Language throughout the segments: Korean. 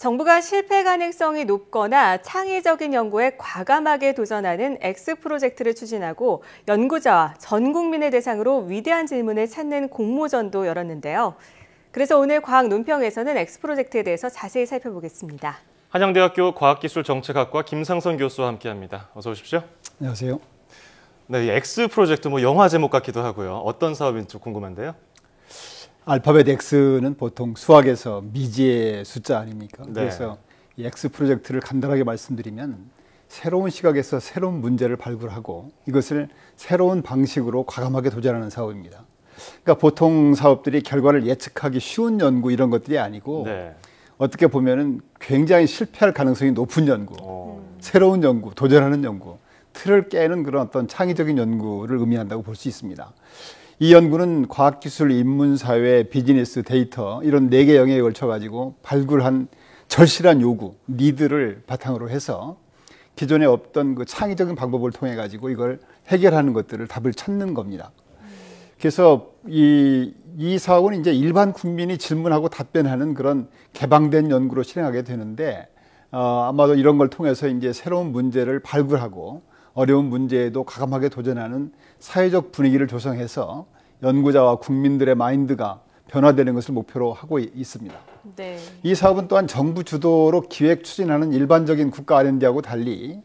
정부가 실패 가능성이 높거나 창의적인 연구에 과감하게 도전하는 X 프로젝트를 추진하고 연구자와 전 국민을 대상으로 위대한 질문을 찾는 공모전도 열었는데요. 그래서 오늘 과학 논평에서는 X 프로젝트에 대해서 자세히 살펴보겠습니다. 한양대학교 과학기술정책학과 김상선 교수와 함께합니다. 어서 오십시오. 안녕하세요. 네, 이 X 프로젝트 영화 제목 같기도 하고요. 어떤 사업인지 궁금한데요. 알파벳 X는 보통 수학에서 미지의 숫자 아닙니까? 네. 그래서 이 X 프로젝트를 간단하게 말씀드리면 새로운 시각에서 새로운 문제를 발굴하고 이것을 새로운 방식으로 과감하게 도전하는 사업입니다. 그러니까 보통 사업들이 결과를 예측하기 쉬운 연구 이런 것들이 아니고 네. 어떻게 보면은 굉장히 실패할 가능성이 높은 연구, 새로운 연구, 도전하는 연구, 틀을 깨는 그런 어떤 창의적인 연구를 의미한다고 볼 수 있습니다. 이 연구는 과학기술, 인문사회, 비즈니스, 데이터 이런 4개 영역에 걸쳐가지고 발굴한 절실한 요구, 니드를 바탕으로 해서 기존에 없던 그 창의적인 방법을 통해 가지고 이걸 해결하는 것들을 답을 찾는 겁니다. 그래서 이 사업은 이제 일반 국민이 질문하고 답변하는 그런 개방된 연구로 실행하게 되는데 아마도 이런 걸 통해서 이제 새로운 문제를 발굴하고 어려운 문제에도 과감하게 도전하는 사회적 분위기를 조성해서 연구자와 국민들의 마인드가 변화되는 것을 목표로 하고 있습니다. 네. 이 사업은 또한 정부 주도로 기획 추진하는 일반적인 국가 R&D하고 달리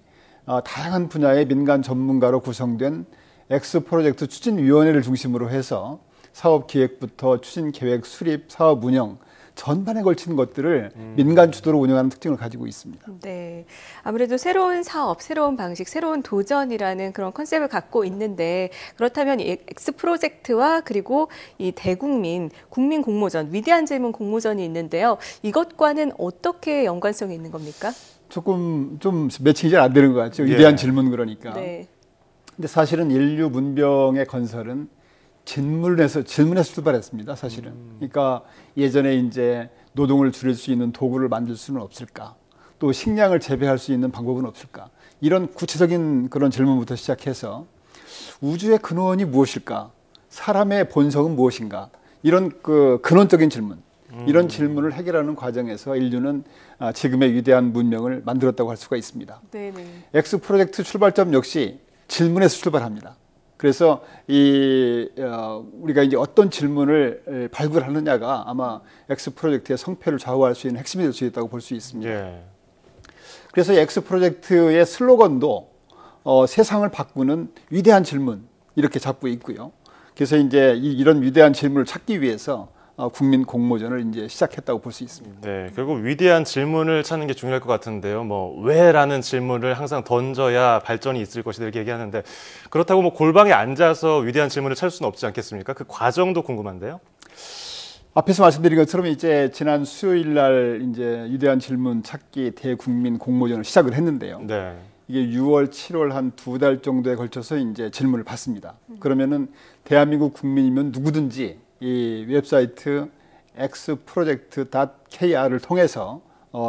다양한 분야의 민간 전문가로 구성된 X 프로젝트 추진위원회를 중심으로 해서 사업 기획부터 추진 계획, 수립, 사업 운영 전반에 걸친 것들을 민간 주도로 운영하는 특징을 가지고 있습니다. 네, 아무래도 새로운 사업, 새로운 방식, 새로운 도전이라는 그런 컨셉을 갖고 있는데 그렇다면 이 X 프로젝트와 그리고 이 대국민 국민 공모전, 위대한 질문 공모전이 있는데요. 이것과는 어떻게 연관성이 있는 겁니까? 조금 좀 매칭이 잘 안 되는 것 같죠. 예. 위대한 질문 그러니까. 네. 근데 사실은 인류 문명의 건설은 질문에서 출발했습니다. 사실은. 그러니까 예전에 이제 노동을 줄일 수 있는 도구를 만들 수는 없을까? 또 식량을 재배할 수 있는 방법은 없을까? 이런 구체적인 그런 질문부터 시작해서 우주의 근원이 무엇일까? 사람의 본성은 무엇인가? 이런 그 근원적인 질문. 이런 질문을 해결하는 과정에서 인류는 지금의 위대한 문명을 만들었다고 할 수가 있습니다. 네네. X 프로젝트 출발점 역시 질문에서 출발합니다. 그래서 우리가 이제 어떤 질문을 발굴하느냐가 아마 X 프로젝트의 성패를 좌우할 수 있는 핵심이 될 수 있다고 볼 수 있습니다. 예. 그래서 X 프로젝트의 슬로건도 세상을 바꾸는 위대한 질문 이렇게 잡고 있고요. 그래서 이제 이런 위대한 질문을 찾기 위해서 국민 공모전을 이제 시작했다고 볼 수 있습니다. 네, 결국 위대한 질문을 찾는 게 중요할 것 같은데요. 왜라는 질문을 항상 던져야 발전이 있을 것이다 이렇게 얘기하는데 그렇다고 골방에 앉아서 위대한 질문을 찾을 수는 없지 않겠습니까? 그 과정도 궁금한데요. 앞에서 말씀드린 것처럼 이제 지난 수요일 날 이제 위대한 질문 찾기 대국민 공모전을 시작을 했는데요. 네. 이게 6월, 7월 한 2달 정도에 걸쳐서 이제 질문을 받습니다. 그러면은 대한민국 국민이면 누구든지 이 웹사이트 xproject.kr을 통해서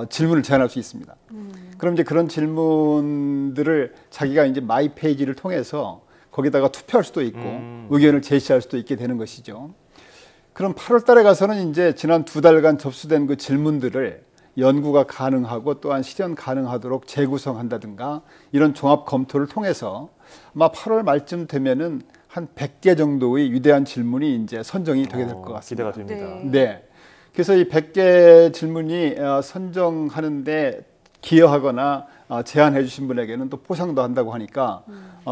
질문을 제안할 수 있습니다. 그럼 이제 그런 질문들을 자기가 이제 마이 페이지를 통해서 거기다가 투표할 수도 있고 의견을 제시할 수도 있게 되는 것이죠. 그럼 8월 달에 가서는 이제 지난 2달간 접수된 그 질문들을 연구가 가능하고 또한 실현 가능하도록 재구성한다든가 이런 종합 검토를 통해서 아마 8월 말쯤 되면은 한 100개 정도의 위대한 질문이 이제 선정이 되게 될 것 같습니다. 기대가 됩니다. 네. 그래서 이 100개 질문이 선정하는데 기여하거나 제안해 주신 분에게는 또 포상도 한다고 하니까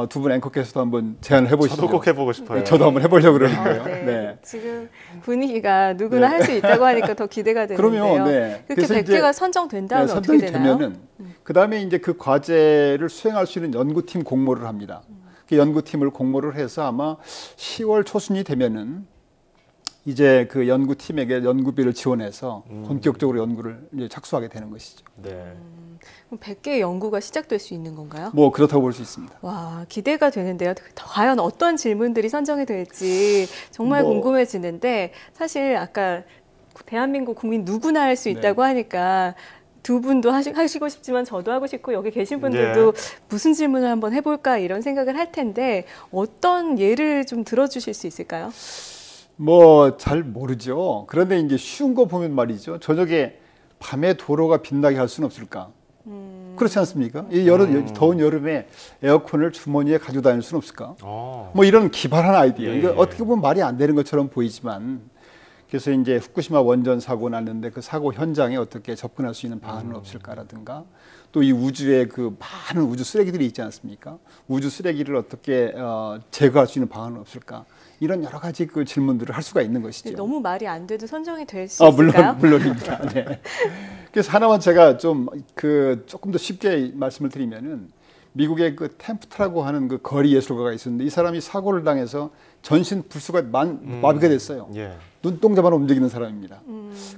두 분 앵커께서도 한번 제안을 해보시죠. 저도 꼭 해보고 싶어요. 저도 한번 해보려고 그러는데요. 네. 네. 지금 분위기가 누구나 할 수 있다고 하니까 더 기대가 되는데요. 그럼요. 네. 그렇게 100개가 선정된다면 어떻게 되나요? 되면은 그 다음에 이제 그 과제를 수행할 수 있는 연구팀 공모를 합니다. 그 연구팀을 공모를 해서 아마 10월 초순이 되면은 이제 그 연구팀에게 연구비를 지원해서 본격적으로 연구를 이제 착수하게 되는 것이죠. 네. 그럼 100개의 연구가 시작될 수 있는 건가요? 뭐 그렇다고 볼 수 있습니다. 와, 기대가 되는데요. 과연 어떤 질문들이 선정이 될지 정말 궁금해지는데 사실 아까 대한민국 국민 누구나 할 수 있다고 하니까 두 분도 하시고 싶지만 저도 하고 싶고 여기 계신 분들도 무슨 질문을 한번 해볼까 이런 생각을 할 텐데 어떤 예를 좀 들어주실 수 있을까요? 뭐 잘 모르죠. 그런데 이제 쉬운 거 보면 말이죠. 저녁에 밤에 도로가 빛나게 할 수는 없을까? 그렇지 않습니까? 이 더운 여름에 에어컨을 주머니에 가지고 다닐 수는 없을까? 뭐 이런 기발한 아이디어. 이거 어떻게 보면 말이 안 되는 것처럼 보이지만, 그래서 이제 후쿠시마 원전 사고 났는데 그 사고 현장에 어떻게 접근할 수 있는 방안은 없을까라든가, 또 이 우주에 그 많은 우주 쓰레기들이 있지 않습니까? 우주 쓰레기를 어떻게 제거할 수 있는 방안은 없을까? 이런 여러 가지 그 질문들을 할 수가 있는 것이죠. 너무 말이 안 돼도 선정이 될 수 있을까요? 물론입니다. 네. 그래서 하나만 제가 좀 조금 더 쉽게 말씀을 드리면은, 미국의 그 템프트라고 하는 그 거리 예술가가 있었는데, 이 사람이 사고를 당해서 전신 불수가 마비가 됐어요. 눈동자만 움직이는 사람입니다.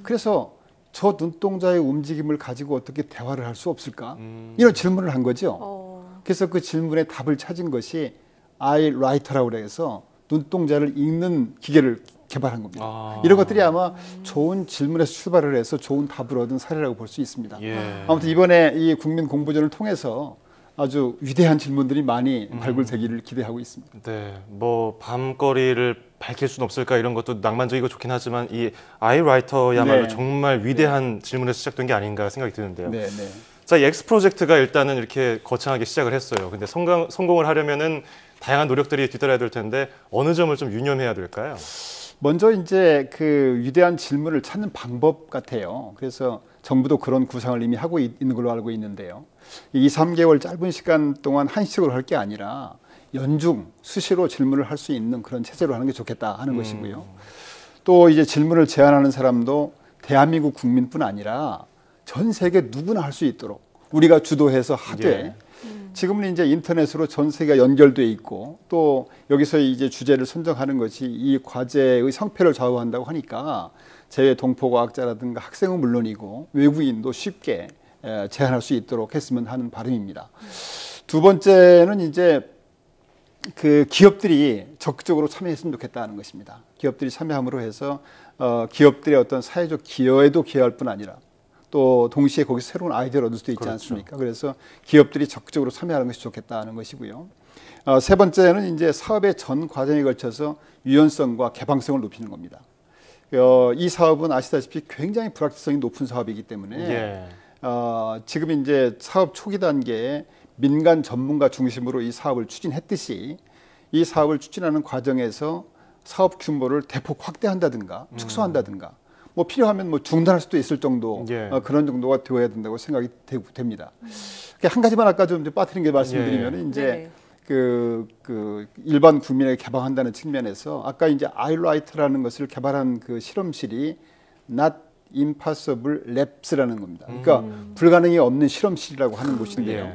그래서 저 눈동자의 움직임을 가지고 어떻게 대화를 할 수 없을까? 이런 질문을 한 거죠. 그래서 그 질문에 답을 찾은 것이 아이 라이터라고 해서 눈동자를 읽는 기계를 개발한 겁니다. 이런 것들이 아마 좋은 질문에서 출발을 해서 좋은 답을 얻은 사례라고 볼 수 있습니다. 아무튼 이번에 이 국민 공부전을 통해서 아주 위대한 질문들이 많이 발굴되기를 기대하고 있습니다. 네, 뭐 밤거리를 밝힐 수는 없을까 이런 것도 낭만적이고 좋긴 하지만 이 아이라이터야말로 정말 위대한 질문에서 시작된 게 아닌가 생각이 드는데요. 자, 이 X 프로젝트가 일단은 이렇게 거창하게 시작을 했어요. 근데 성공을 하려면은 다양한 노력들이 뒤따라야 될 텐데 어느 점을 좀 유념해야 될까요? 먼저 이제 그 위대한 질문을 찾는 방법 같아요. 그래서 정부도 그런 구상을 이미 하고 있는 걸로 알고 있는데요. 2, 3개월 짧은 시간 동안 한식으로 할 게 아니라 연중 수시로 질문을 할 수 있는 그런 체제로 하는 게 좋겠다 하는 것이고요. 또 이제 질문을 제안하는 사람도 대한민국 국민뿐 아니라 전 세계 누구나 할 수 있도록 우리가 주도해서 하되, 지금은 이제 인터넷으로 전 세계가 연결돼 있고, 또 여기서 이제 주제를 선정하는 것이 이 과제의 성패를 좌우한다고 하니까 제외 동포과학자라든가 학생은 물론이고 외국인도 쉽게 제안할 수 있도록 했으면 하는 바람입니다. 두 번째는 이제 그 기업들이 적극적으로 참여했으면 좋겠다는 것입니다. 기업들이 참여함으로 해서 기업들의 어떤 사회적 기여에도 기여할 뿐 아니라 또 동시에 거기서 새로운 아이디어를 얻을 수도 있지 않습니까? 그래서 기업들이 적극적으로 참여하는 것이 좋겠다는 것이고요. 세 번째는 이제 사업의 전 과정에 걸쳐서 유연성과 개방성을 높이는 겁니다. 이 사업은 아시다시피 굉장히 불확실성이 높은 사업이기 때문에 지금 이제 사업 초기 단계에 민간 전문가 중심으로 이 사업을 추진했듯이 이 사업을 추진하는 과정에서 사업 규모를 대폭 확대한다든가 축소한다든가, 뭐 필요하면 뭐 중단할 수도 있을 정도 그런 정도가 되어야 된다고 생각이 됩니다. 한 가지만 아까 좀 빠뜨린 게 말씀드리면 이제 그 일반 국민에게 개방한다는 측면에서 아까 이제 아이라이트라는 것을 개발한 그 실험실이 Not Impossible Labs라는 겁니다. 그러니까 불가능이 없는 실험실이라고 하는 곳인데요.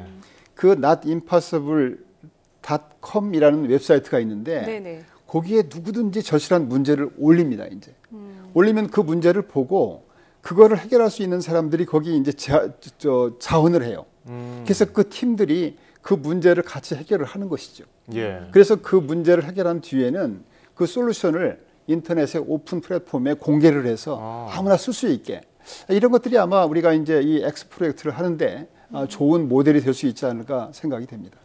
그 notimpossible.com이라는 웹사이트가 있는데 거기에 누구든지 절실한 문제를 올립니다. 이제 올리면 그 문제를 보고 그거를 해결할 수 있는 사람들이 거기 이제 자원을 해요. 그래서 그 팀들이 그 문제를 같이 해결을 하는 것이죠. 그래서 그 문제를 해결한 뒤에는 그 솔루션을 인터넷의 오픈 플랫폼에 공개를 해서 아무나 쓸 수 있게, 이런 것들이 아마 우리가 이제 이 X 프로젝트를 하는데 좋은 모델이 될 수 있지 않을까 생각이 됩니다.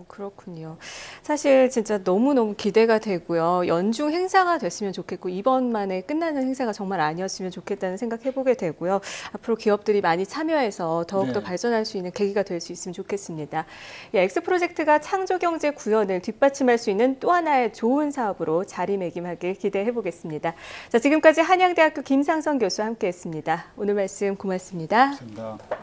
그렇군요. 사실 진짜 너무너무 기대가 되고요. 연중 행사가 됐으면 좋겠고 이번만에 끝나는 행사가 정말 아니었으면 좋겠다는 생각해보게 되고요. 앞으로 기업들이 많이 참여해서 더욱더 발전할 수 있는 계기가 될 수 있으면 좋겠습니다. X 프로젝트가 창조경제 구현을 뒷받침할 수 있는 또 하나의 좋은 사업으로 자리매김하길 기대해보겠습니다. 자, 지금까지 한양대학교 김상선 교수와 함께했습니다. 오늘 말씀 고맙습니다. 감사합니다.